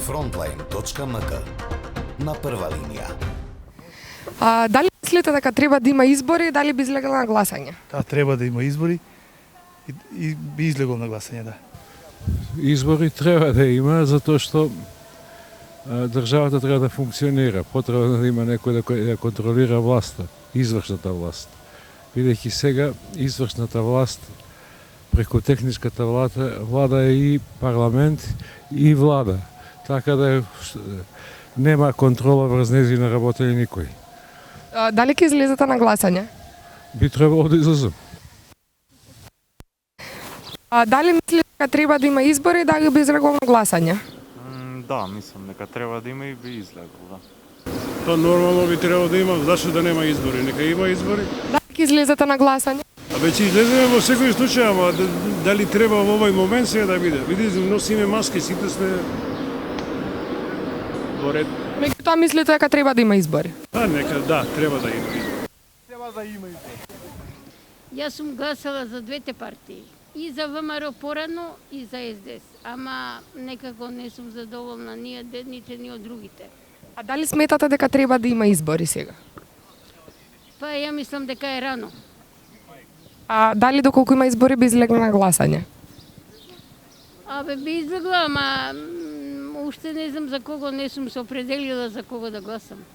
Frontline.mk на прва линија. Дали мислите дека треба да има избори, дали би излегла на гласање? Да, треба да има избори и би излегол на гласање, да. Избори треба да има, затоа што државата треба да функционира. Потребно да има некој да контролира власта, извршната власт. Бидејќи сега извршната власт преку техничката влада е и парламент и влада. Така да нема контрола врз нејзино работење никој. Дали ќе излезете на гласање? Би требало да излезам. Дали мислите дека треба да има избори, дали би излегол на гласање? Да, мислам дека треба да има и би излегол, да. Па нормално би требало да има, зашто да нема избори? Нека има избори. Дали ќе излезете на гласање? А веќе излеземе во секој случај, ама дали треба во овој момент сега да биде? Видите, носиме маски, сите сме во ред. Меѓутоа мислите дека треба да има избори? Нека, да, треба да има избори. Јас сум гласала за двете партии. И за ВМРО порано, и за СДС. Ама некако не сум задоволна ни од едните, ни од другите. А дали сметате дека треба да има избори сега? Па ја мислам дека е рано. Дали доколку има избори би излегла на гласање? Би излегла, ама уште не знам за кого, не сум се определила за кого да гласам.